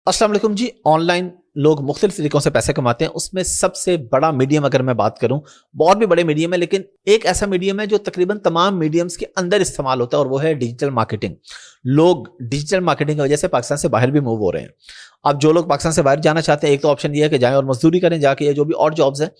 अस्सलाम वालेकुम जी। ऑनलाइन लोग मुख्तलिफ तरीकों से पैसे कमाते हैं, उसमें सबसे बड़ा मीडियम अगर मैं बात करूं, बहुत भी बड़े मीडियम है, लेकिन एक ऐसा मीडियम है जो तकरीबन तमाम मीडियम्स के अंदर इस्तेमाल होता है और वो है डिजिटल मार्केटिंग। लोग डिजिटल मार्केटिंग की वजह से पाकिस्तान से बाहर भी मूव हो रहे हैं। अब जो लोग पाकिस्तान से बाहर जाना चाहते हैं, एक तो ऑप्शन ये है कि जाएं और मजदूरी करें जाके, या जो भी और जॉब्स हैं।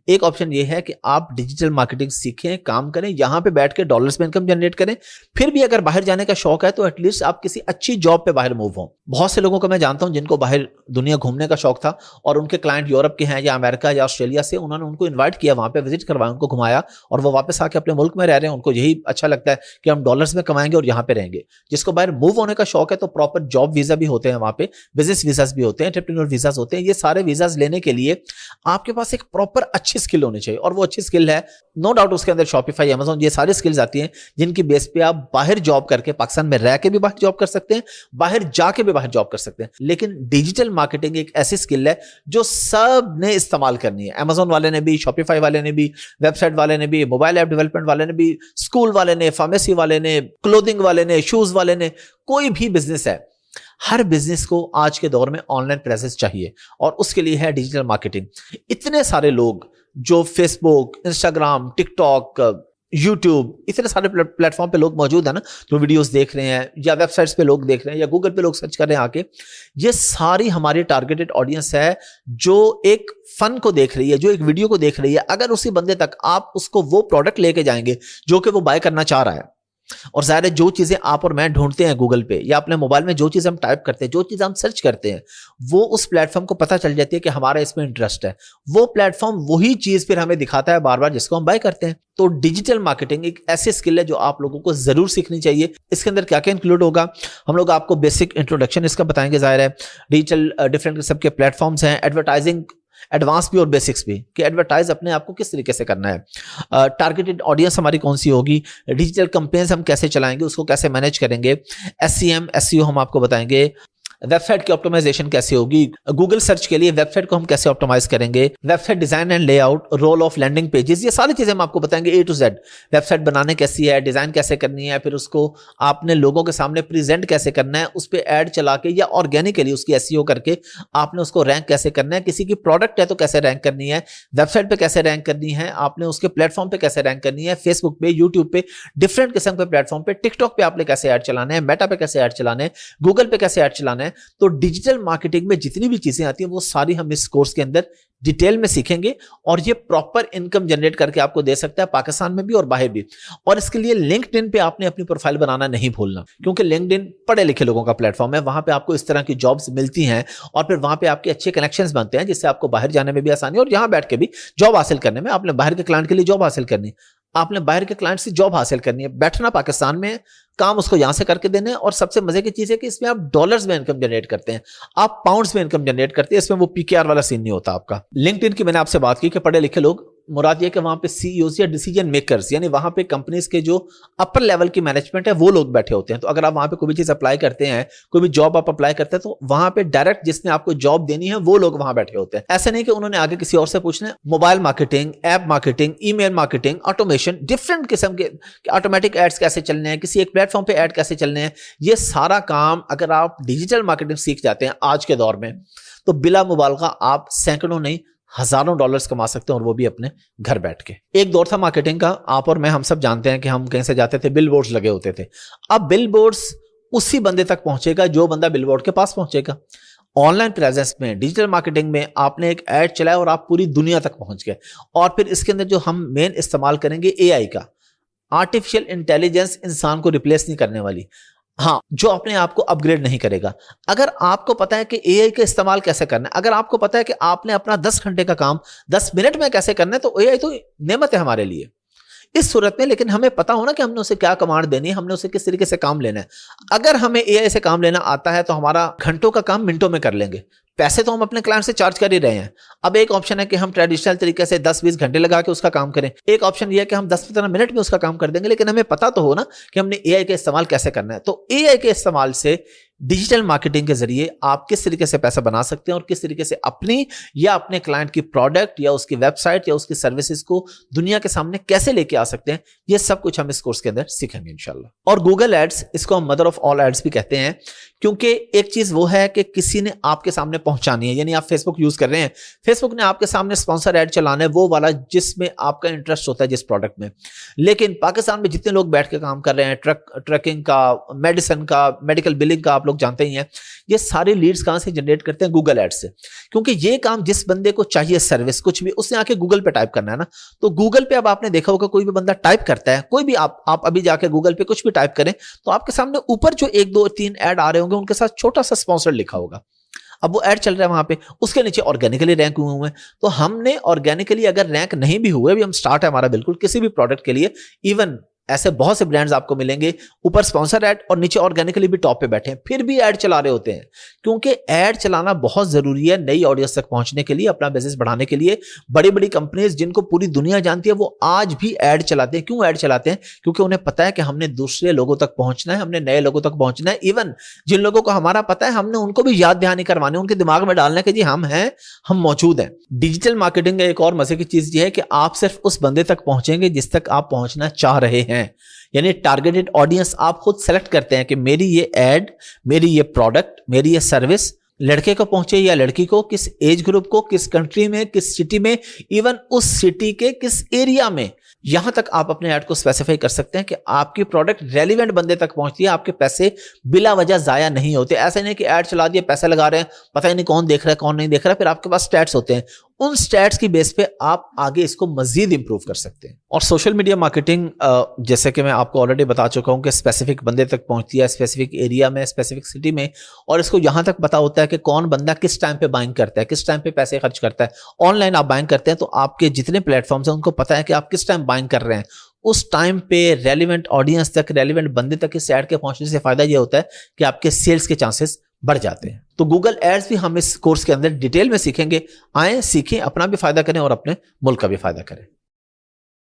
एक ऑप्शन ये है कि आप डिजिटल मार्केटिंग सीखें, काम करें, यहाँ पे बैठ के डॉलर्स में इनकम जनरेट करें। फिर भी अगर बाहर जाने का शौक है तो एटलीस्ट आप किसी अच्छी जॉब पे बाहर मूव हो। बहुत से लोगों को मैं जानता हूं जिनको बाहर दुनिया घूमने का शौक था और उनके क्लाइंट यूरोप के हैं या अमेरिका या ऑस्ट्रेलिया से, उन्होंने उनको इन्वाइट किया, वहां पे विजिट करवाया, उनको घुमाया और वो वापस आके अपने मुल्क में रह रहे हैं। उनको यही अच्छा लगता है कि हम डॉलर्स में कमाएंगे और यहाँ पे रहेंगे। जिसको बाहर मूव होने का शौक है तो प्रॉपर जॉब वीजा भी होते हैं वहां पे, बिजनेस वीजास भी होते हैं, एंटरप्रेन्योर वीजास होते हैं। ये सारे वीजास लेने के लिए आपके पास एक प्रॉपर अच्छी स्किल होनी चाहिए और वो अच्छी स्किल है, नो डाउट, उसके अंदर शॉपिफाई, अमेज़न, ये सारी स्किल्स आती हैं जिनकी बेस पे आप बाहर जॉब करके, पाकिस्तान में रह के भी बाहर जॉब कर सकते हैं, बाहर जाके भी बाहर जॉब कर सकते हैं। लेकिन डिजिटल मार्केटिंग एक ऐसी स्किल है जो सब ने इस्तेमाल करनी है। अमेज़न वाले ने भी, शॉपिफाई वाले ने भी, वेबसाइट वाले ने भी, मोबाइल ऐप डेवलपमेंट वाले ने भी, स्कूल वाले ने, फार्मेसी वाले ने, क्लोथिंग वाले ने, शूज वाले ने, कोई भी बिजनेस है, हर बिजनेस को आज के दौर में ऑनलाइन प्रेजेंस चाहिए और उसके लिए है डिजिटल मार्केटिंग। इतने सारे लोग जो फेसबुक, इंस्टाग्राम, टिकटॉक, यूट्यूब, इतने सारे प्लेटफॉर्म पे लोग मौजूद है ना, जो वीडियोस देख रहे हैं या वेबसाइट्स पे लोग देख रहे हैं या गूगल पे लोग सर्च कर रहे हैं आके, ये सारी हमारी टारगेटेड ऑडियंस है जो एक फन को देख रही है, जो एक वीडियो को देख रही है। अगर उसी बंदे तक आप उसको वो प्रोडक्ट लेके जाएंगे जो कि वो बाय करना चाह रहा है, और ज़ाहिर है जो चीज़ें आप और मैं ढूंढते हैं गूगल पे या अपने मोबाइल में, जो चीज़ हम टाइप करते हैं, जो चीज़ हम सर्च करते हैं, वो उस प्लेटफॉर्म को पता चल जाती है कि हमारा इसमें इंटरेस्ट है। वो प्लेटफॉर्म वही चीज़ फिर हमें दिखाता है बार बार जिसको हम बाय करते हैं। तो डिजिटल मार्केटिंग एक ऐसी स्किल है जो आप लोगों को जरूर सीखनी चाहिए। इसके अंदर क्या क्या इंक्लूड होगा, हम लोग आपको बेसिक इंट्रोडक्शन इसका बताएंगे। ज़ाहिर है डिजिटल डिफरेंट किस्म के प्लेटफॉर्म्स हैं, एडवर्टाइजिंग, एडवांस भी और बेसिक्स भी, कि एडवर्टाइज अपने आप को किस तरीके से करना है, टारगेटेड ऑडियंस हमारी कौन सी होगी, डिजिटल कैंपेन्स हम कैसे चलाएंगे, उसको कैसे मैनेज करेंगे, एससीएम, एसईओ हम आपको बताएंगे, वेबसाइट की ऑप्टिमाइजेशन कैसे होगी, गूगल सर्च के लिए वेबसाइट को हम कैसे ऑप्टिमाइज करेंगे, website design and layout, role of landing pages, ये सारी चीजें हम आपको बताएंगे ए टू जेड। वेबसाइट बनाने कैसी है, डिजाइन कैसे करनी है, फिर उसको आपने लोगों के सामने प्रेजेंट कैसे करना है, उस पर एड चला के या ऑर्गेनिकली उसकी एसईओ करके आपने उसको रैंक कैसे करना है, किसी की प्रोडक्ट है तो कैसे रैंक करनी है, वेबसाइट पे कैसे रैंक करनी है, आपने उसके प्लेटफॉर्म पे कैसे रैंक करनी है, फेसबुक पे, यूट्यूब पे, डिफरेंट किस्म के प्लेटफॉर्म पे, टिकटॉक पे आपने कैसे ऐड चलाना है, मेटा पे कैसे ऐड चलाना है, गूगल पे कैसे ऐड चलाना है। तो डिजिटल मार्केटिंग में जितनी भी चीजें आती हैं वो सारी हम इस कोर्स के अंदर डिटेल में सीखेंगे और ये प्रॉपर इनकम जनरेट करके आपको दे सकता है, पाकिस्तान में भी और बाहर भी। और इसके लिए लिंक्डइन पे आपने अपनी प्रोफाइल बनाना नहीं भूलना, क्योंकि लिंक्डइन पढ़े लिखे लोगों का प्लेटफॉर्म है। वहां पे आपको इस तरह की जॉब्स मिलती हैं और फिर वहां पे आपके अच्छे कनेक्शंस बनते हैं, जिससे आपको बाहर जाने में भी आसानी और यहां बैठ के भी जॉब हासिल करने में। आपने बाहर के क्लाइंट के लिए जॉब हासिल करनी, आपने बाहर के क्लाइंट से जॉब हासिल करनी है, बैठना पाकिस्तान में, काम उसको यहां से करके देना है। और सबसे मजे की चीज है कि इसमें आप डॉलर्स में इनकम जनरेट करते हैं, आप पाउंड्स में इनकम जनरेट करते हैं। इसमें वो पीकेआर वाला सीन नहीं होता आपका। लिंक्डइन की मैंने आपसे बात की कि पढ़े लिखे लोग, मुराद ये कि वहां पे सीईओज या डिसीजन मेकर्स, यानी वहां पे कंपनीज के जो अपर लेवल की मैनेजमेंट है वो लोग बैठे होते हैं। तो अगर आप वहां पे कोई भी चीज अप्लाई करते हैं, कोई भी जॉब आप अप्लाई करते हैं, तो वहां पे डायरेक्ट जिसने आपको जॉब देनी है वो लोग वहां बैठे होते हैं। ऐसे नहीं कि उन्होंने आगे किसी और से पूछना है। Mobile marketing, app marketing, email marketing, automation, different किस्म के ऑटोमेटिक एड्स कैसे चलने हैं, किसी एक प्लेटफॉर्म पे ऐड कैसे चलने हैं, ये सारा काम अगर आप डिजिटल मार्केटिंग सीख जाते हैं आज के दौर में, तो बिला मुबालगा आप सैकड़ों नहीं हजारों डॉलर्स कमा सकते हैं, और वो भी अपने घर बैठ के। एक दौर था मार्केटिंग का, आप और मैं, हम सब जानते हैं कि हम कहीं से जाते थे, बिल बोर्ड्स लगे होते थे। अब बिल बोर्ड्स उसी बंदे तक पहुंचेगा जो बंदा बिल बोर्ड के पास पहुंचेगा। ऑनलाइन प्रेजेंस में, डिजिटल मार्केटिंग में आपने एक ऐड चलाया और आप पूरी दुनिया तक पहुंच गए। और फिर इसके अंदर जो हम मेन इस्तेमाल करेंगे एआई का, आर्टिफिशियल इंटेलिजेंस इंसान को रिप्लेस नहीं करने वाली, हाँ, जो अपने आप को अपग्रेड नहीं करेगा। अगर आपको पता है कि एआई का इस्तेमाल कैसे करना है, अगर आपको पता है कि आपने अपना 10 घंटे का काम 10 मिनट में कैसे करना है, तो एआई तो नेमत है हमारे लिए इस सूरत में। लेकिन हमें पता होना कि हमने उसे क्या कमांड देनी है, हमने उसे किस तरीके से काम लेना है। अगर हमें एआई से काम लेना आता है तो हमारा घंटों का काम मिनटों में कर लेंगे। पैसे तो हम अपने क्लाइंट से चार्ज कर ही रहे हैं। अब एक ऑप्शन है कि हम ट्रेडिशनल तरीके से 10-20 घंटे लगा के उसका काम करें, एक ऑप्शन ये है कि हम 10-15 मिनट में उसका काम कर देंगे। लेकिन हमें पता तो हो ना कि हमने एआई का इस्तेमाल कैसे करना है। तो एआई के इस्तेमाल से डिजिटल मार्केटिंग के जरिए आप किस तरीके से पैसा बना सकते हैं और किस तरीके से अपनी या अपने क्लाइंट की प्रोडक्ट या उसकी वेबसाइट या उसकी सर्विसेज को दुनिया के सामने कैसे लेके आ सकते हैं, ये सब कुछ हम इस कोर्स के अंदर सीखेंगे इंशाल्लाह। और गूगल एड्स, इसको हम मदर ऑफ ऑल एड्स भी कहते हैं, کیونکہ ایک چیز وہ ہے کہ کسی نے آپ کے سامنے پہنچانی ہے، یعنی آپ فیس بک یوز کر رہے ہیں، فیس بک نے آپ کے سامنے اسپانسر ایڈ چلانا ہے، وہ والا جس میں آپ کا انٹرسٹ ہوتا ہے جس پروڈکٹ میں. لیکن پاکستان میں جتنے لوگ بیٹھ کے کام کر رہے ہیں، ٹرکنگ کا، میڈیسن کا، میڈیکل بلنگ کا، آپ لوگ جانتے ہی ہیں، یہ سارے لیڈز کہاں سے جنریٹ کرتے ہیں؟ گوگل ایڈ سے. کیونکہ یہ کام جس بندے کو چاہیے سروس کچھ بھی، اس نے آ کے گوگل پہ ٹائپ کرنا ہے نا. تو گوگل پہ اب آپ نے دیکھا ہوگا کوئی بھی بندہ ٹائپ کرتا ہے، کوئی بھی آپ ابھی جا کے گوگل پہ کچھ بھی ٹائپ کریں تو آپ کے سامنے اوپر جو 1 2 3 ایڈ آ رہے ہوں گے، ان کے ساتھ چھوٹا سا اسپانسر لکھا ہوگا. اب وہ ایڈ چل رہا ہے وہاں پہ، اس کے نیچے آرگینکلی رینک ہوئے ہیں. تو ہم نے آرگینکلی اگر رینک نہیں بھی ہوئے، ابھی ہم سٹارٹ ہے ہمارا بالکل کسی بھی پروڈکٹ کے لیے، ایون ایسے بہت سے برانڈز آپ کو ملیں گے اوپر اسپانسر ایڈ اور نیچے آرگینکلی بھی ٹاپ پہ بیٹھے ہیں، پھر بھی ایڈ چلا رہے ہوتے ہیں. کیونکہ ایڈ چلانا بہت ضروری ہے نئی آڈینس تک پہنچنے کے لیے، اپنا بزنس بڑھانے کے لیے. بڑی بڑی کمپنیز جن کو پوری دنیا جانتی ہے وہ آج بھی ایڈ چلاتے ہیں. کیوں ایڈ چلاتے ہیں؟ کیونکہ انہیں پتا ہے کہ ہم نے دوسرے لوگوں تک پہنچنا ہے، ہم نے نئے لوگوں تک پہنچنا ہے. ایون جن لوگوں کو ہمارا پتا ہے، ہم نے ان کو بھی یاد دہانی کروانے، ان کے دماغ میں ڈالنا کہ جی ہم ہیں، ہم موجود ہیں. ڈیجیٹل مارکیٹنگ کا ایک اور مزے کی چیز یہ ہے کہ آپ صرف اس بندے تک پہنچیں گے جس تک آپ پہنچنا چاہ رہے ہیں. یعنی ٹارگیٹڈ آڈینس آپ خود سلیکٹ کرتے ہیں کہ میری یہ ایڈ، میری یہ پروڈکٹ، میری یہ سروس لڑکے کو پہنچے یا لڑکی کو، کس ایج گروپ کو، کس کنٹری میں، کس سٹی میں، ایون اس سٹی کے کس ایریا میں. یہاں تک آپ اپنے ایڈ کو اسپیسیفائی کر سکتے ہیں کہ آپ کی پروڈکٹ ریلیونٹ بندے تک پہنچتی ہے، آپ کے پیسے بلا وجہ ضائع نہیں ہوتے. ایسا نہیں کہ ایڈ چلا دیا، پیسے لگا رہے ہیں، پتہ ہی نہیں کون دیکھ رہا ہے کون نہیں دیکھ رہا ہے. پھر آپ کے پاس سٹیٹس ہوتے ہیں، ان سٹیٹس کی بیس پہ آپ آگے اس کو مزید امپروو کر سکتے ہیں. اور سوشل میڈیا مارکیٹنگ جیسے کہ میں آپ کو آلریڈی بتا چکا ہوں کہ اسپیسیفک بندے تک پہنچتی ہے، اسپیسیفک ایریا میں، اسپیسیفک سٹی میں. اور اس کو یہاں تک پتا ہوتا ہے کہ کون بندہ کس ٹائم پہ بائنگ کرتا ہے، کس ٹائم پہ پیسے خرچ کرتا ہے. آن لائن آپ بائنگ کرتے ہیں تو آپ کے جتنے پلیٹ فارمز ہیں ان کو پتا ہے کہ آپ کس ٹائم بائنگ کر رہے ہیں. اس ٹائم پہ ریلیونٹ آڈینس تک، ریلیونٹ بندے تک اس ایڈ کے پہنچنے سے فائدہ یہ ہوتا ہے کہ آپ کے سیلز کے چانسز بڑھ جاتے ہیں. تو گوگل ایڈز بھی ہم اس کورس کے اندر ڈیٹیل میں سیکھیں گے. آئیں، سیکھیں، اپنا بھی فائدہ کریں اور اپنے ملک کا بھی فائدہ کریں.